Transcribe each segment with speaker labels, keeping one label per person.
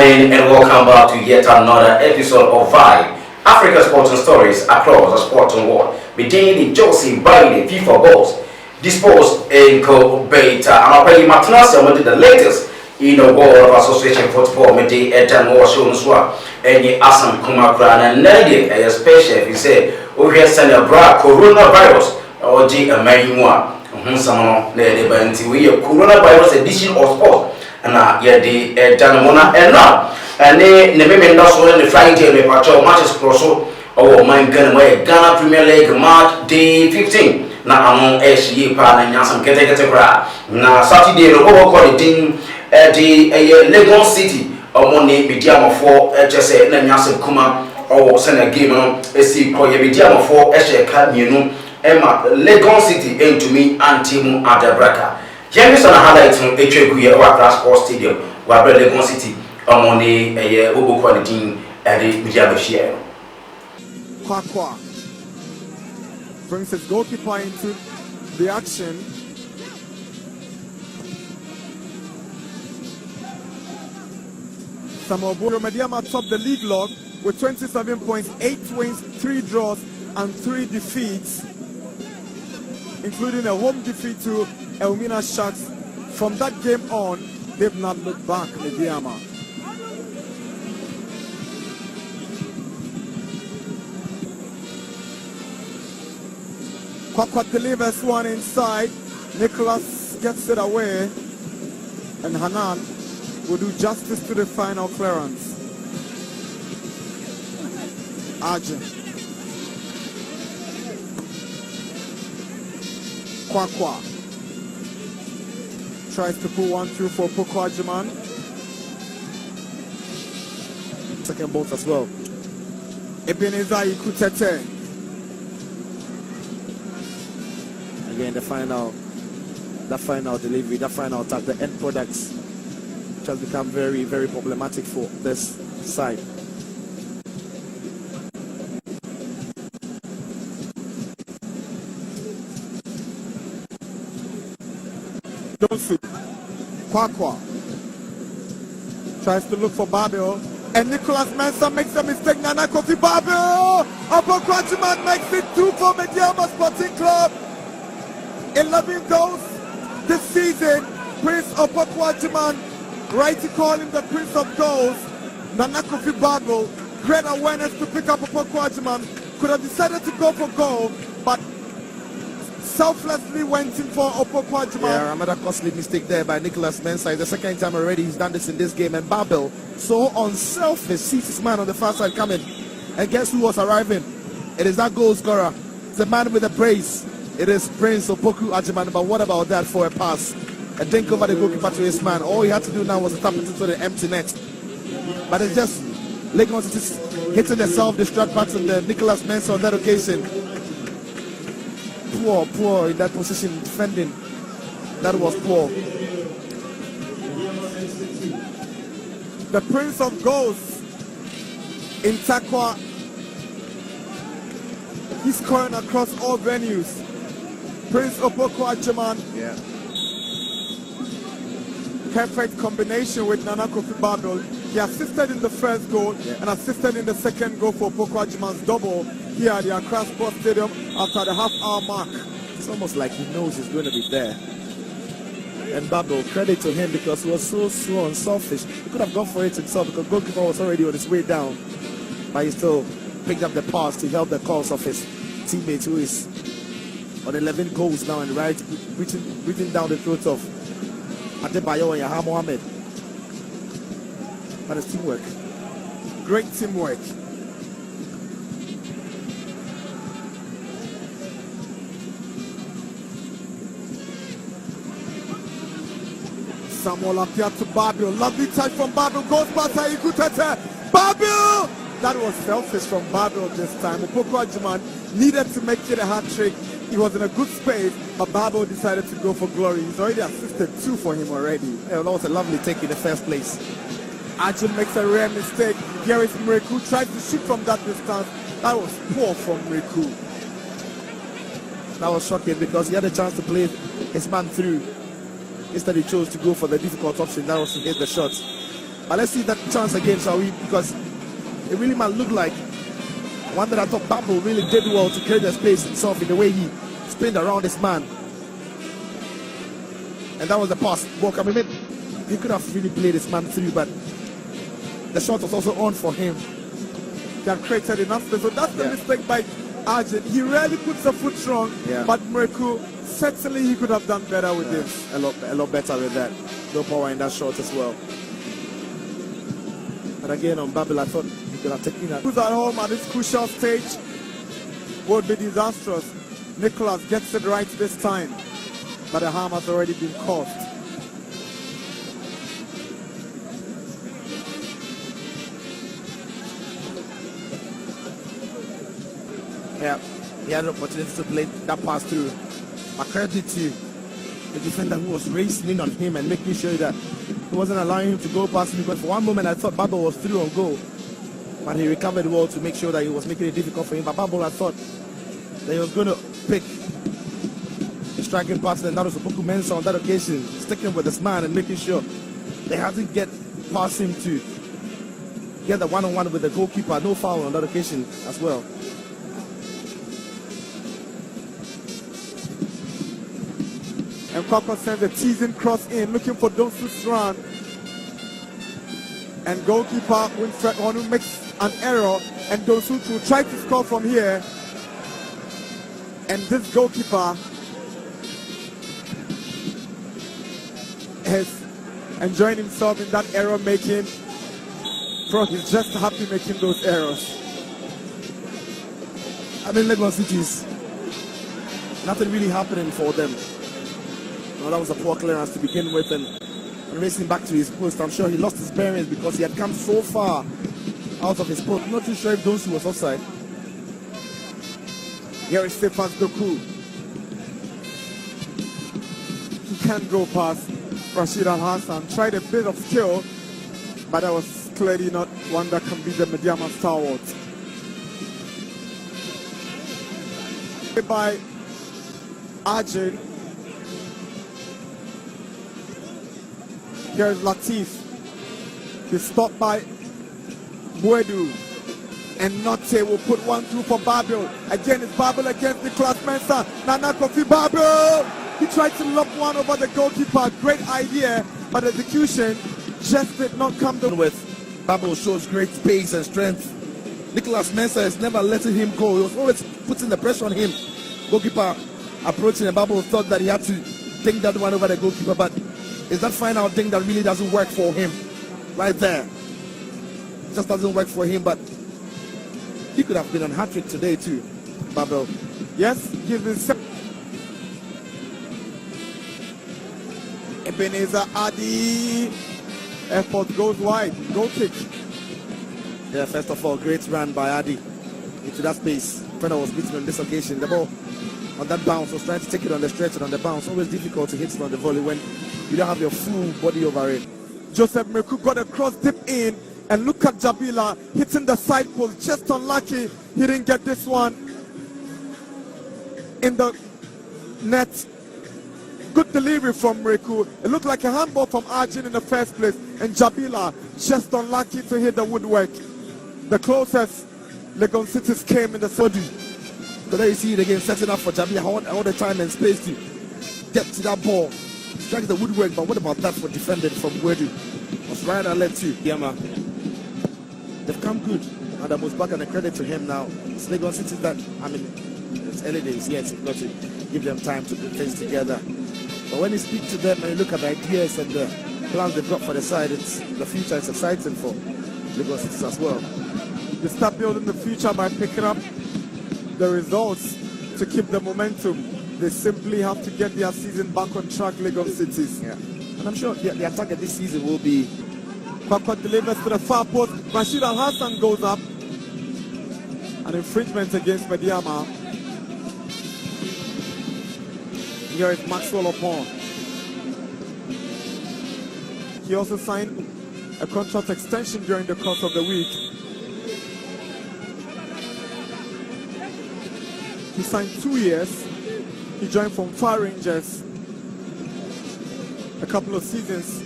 Speaker 1: morning and welcome back to yet another episode of Vibe, Africa Sporting Stories across the sporting world. Beginning Josie by the FIFA goals, disposed in Beta, and I'll pay Martinez the latest in the world of association football. Medi Etan or Shonswa, any Assam Kumakran, and Nadi, a special, he said, we have sent a bra coronavirus or G. Mayua. Someone led by coronavirus edition of sport. And yet the Janamona and now. And they never also in the flying tail matches crosso or my gun away Ghana Premier League March day 15. Now among SE Pan and Yansam Ketekra. Now Saturday, the overcall team at the Legon City or Monday Medeama for HSA and Yansam Kuma or send a game on SC Koya Medeama for Eshe Cadmium Emma Legon City and to me and Timu Adabraka. James on a highlight from Echegu or Sports Stadium, where Legon City on a Obo quality at the Medeama share.
Speaker 2: Kwakwa brings his goalkeeper into the action. Samuel Medeama topped the league log with 27 points, 8 wins, 3 draws, and 3 defeats, including a home defeat to Elmina Sharks. From that game on, they've not looked back. Medeama. Kwakwa delivers one inside. Nicholas gets it away, and Hanan will do justice to the final clearance. Arjun. Kwakwa tries to pull one through for Poko Ajiman. Second bolt as well. Ebenezer Ikutete. Again, the final delivery, the final attack, the end products, which has become very, very problematic for this side. Donsu. Kwakwa tries to look for Babel, and Nicholas Mensah makes a mistake. Nana Kofi Babel. Poko Ajiman makes it 2 for Medeama Sporting Club. 11 goals this season. Prince of Poko Ajiman, right to call him the Prince of Goals. Nana Kofi Babel, great awareness to pick up Poko Ajiman. Could have decided to go for goal, but selflessly went in for Poko Ajiman.
Speaker 3: Yeah, another costly mistake there by Nicholas Mensah. It's the second time already he's done this in this game. And Babel, so unselfish, sees his man on the far side coming. And guess who was arriving? It is that goal scorer. It's the man with the praise. It is Prince of Poko Ajiman. But what about that for a pass? A dink over the goalkeeper to his man. All he had to do now was to tap it into the empty net. But it's just Legon City hitting the self-destruct button there. Nicholas Mensah on that occasion. Poor in that position, defending. That was poor.
Speaker 2: The Prince of Goals in Takwa. He's scoring across all venues. Prince of Poko Ajiman.
Speaker 3: Yeah.
Speaker 2: Perfect combination with Nana Kofi Babel. He assisted in the first goal and assisted in the second goal for Poko Ajiman's double here at the Accra Sports Stadium after the half-hour mark.
Speaker 3: It's almost like he knows he's going to be there. And Babel, credit to him because he was so slow and selfish. He could have gone for it himself because goalkeeper was already on his way down. But he still picked up the pass to help the cause of his teammate who is on 11 goals now and reaching down the throat of Adebayo and Yahya Mohammed. That is teamwork.
Speaker 2: Great teamwork. Samuel appeared to Babel. Lovely touch from Babel. Goes past Ikutete. Babel! That was selfish from Babel this time. Poko Ajiman needed to make it a hat trick. He was in a good space, but Babel decided to go for glory. He's already assisted 2 for him already.
Speaker 3: Yeah, that was a lovely take in the first place.
Speaker 2: Arjun makes a rare mistake. Here is Mreku, tried to shoot from that distance. That was poor from Mreku.
Speaker 3: That was shocking because he had a chance to play his man through. Instead he chose to go for the difficult option. That was to hit the shot. But let's see that chance again, shall we? Because it really might look like one that I thought Babel really did well to create the space himself in the way he spinned around this man. And that was the pass. Ball coming in. He could have really played this man through, but the shot was also on for him.
Speaker 2: He had created enough space. So that's the mistake by Arjun. He rarely puts a foot strong, but Mreku, certainly he could have done better with this.
Speaker 3: A lot better with that. No power in that shot as well. And again on Babel, I thought he could have taken that.
Speaker 2: Who's at home at this crucial stage would be disastrous. Nicholas gets it right this time, but the harm has already been caused.
Speaker 3: Yeah, he had an opportunity to play that pass through. My credit to the defender who was racing in on him and making sure that he wasn't allowing him to go past him, because for one moment I thought Babel was through on goal. But he recovered well to make sure that he was making it difficult for him. But Babel, I thought that he was going to pick the striking pass, and that was Opoku Mensah on that occasion, sticking with this man and making sure they had to get past him to get the one-on-one with the goalkeeper. No foul on that occasion as well.
Speaker 2: And Kwakwa sends a teasing cross in, looking for Donsu's run. And goalkeeper Winfred Onu makes an error, and Donsu will try to score from here. And this goalkeeper is enjoying himself in that error making. Bro, he's just happy making those errors.
Speaker 3: I mean, Legon City's nothing really happening for them. No, that was a poor clearance to begin with, and racing back to his post. I'm sure he lost his bearings because he had come so far out of his post. I'm not too sure if Donsu was offside.
Speaker 2: Here is Stefan Doku. He can't go past Rashid Al Hassan. Tried a bit of skill, but that was clearly not one that can be the Medeama stalwart. By Arjun. Here's Latif. He's stopped by Buedu. And Notte will put 1-2 for Babel. Again, it's Babel against Nicholas Mensah. Nana Kofi Babel. He tried to lob one over the goalkeeper. Great idea, but execution just did not come to
Speaker 3: with. Babel shows great pace and strength. Nicholas Mensah is never letting him go. He was always putting the pressure on him. Goalkeeper approaching, and Babel thought that he had to take that one over the goalkeeper, but it's that final thing that really doesn't work for him. Right there. It just doesn't work for him, but he could have been on hat-trick today too, Babel.
Speaker 2: Yes, he's been set. Ebenezer Adi. Effort goes wide. Goal kick.
Speaker 3: Yeah, first of all, great run by Adi into that space. Defender was beaten on this occasion. The ball on that bounce was trying to take it on the stretch and on the bounce. Always difficult to hit it on the volley when you don't have your full body over it.
Speaker 2: Joseph Mreku got a cross deep in, and look at Jabila hitting the side post. Just unlucky he didn't get this one in the net. Good delivery from Mreku. It looked like a handball from Arjun in the first place, and Jabila just unlucky to hit the woodwork. The closest Legon Cities came in the body.
Speaker 3: So there you see it again, setting up for Jabila all the time and space to get to that ball. Strike the woodwork, but what about that for defending from Wedu? Was right and left to Medeama. They've come good, and I was back on the credit to him now. It's Legon City that, I mean, it's early days yet, you've got to give them time to put things together. But when you speak to them and you look at the ideas and the plans they've got for the side, the future is exciting for Legon City as well.
Speaker 2: They start building the future by picking up the results to keep the momentum. They simply have to get their season back on track, Legon Cities.
Speaker 3: Yeah. And I'm sure the attack of this season will be...
Speaker 2: Kwakwa delivers to the far post. Rashid Al Hassan goes up. An infringement against Medeama. Here is Maxwell Opon. He also signed a contract extension during the course of the week. He signed 2 years. He joined from Far Rangers a couple of seasons,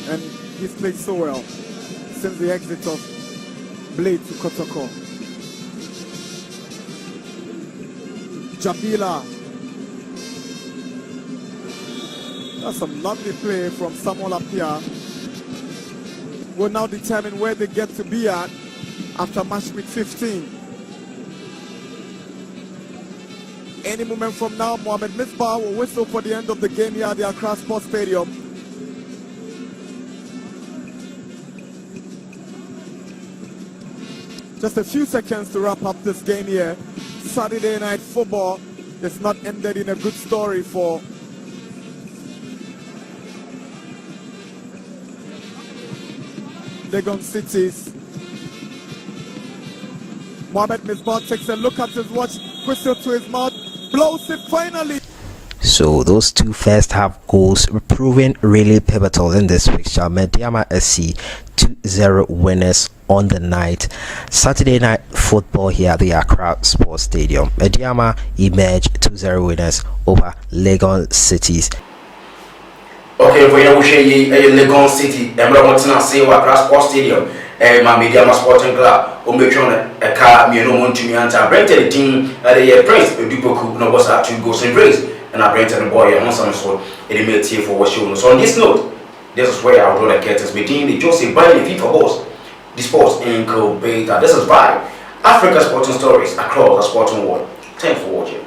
Speaker 2: and he's played so well. since the exit of Blade to Kotoko. Jabila. That's some lovely play from Samuel Apia. Will now determine where they get to be at after match week 15. Any moment from now, Mohamed Misbah will whistle for the end of the game here at the Accra Sports Stadium. Just a few seconds to wrap up this game here. Saturday night football is not ended in a good story for Legon Cities. Mohamed Misbah takes a look at his watch, whistle to his mouth, blows it finally.
Speaker 4: So those two first half goals were proving really pivotal in this fixture. Medeama SC 2-0 winners on the night. Saturday night football here at the Accra Sports Stadium. Medeama emerged 2-0 winners over Legon Cities.
Speaker 1: Okay, for you, we share Legon City. I'm not wanting to say Accra Sports Stadium. My Medeama Sporting Club. Make sure a car me no want to me answer. Brent the team the Prince Dupoku no was at 2 goals in race. And I Brent the boy on some sort. It made here for what show. So on this note, this is where I would like to get us between the Joseph by the FIFA boss. The sports in Beta. This is by Africa Sporting Stories across the sporting world. Thanks for watching.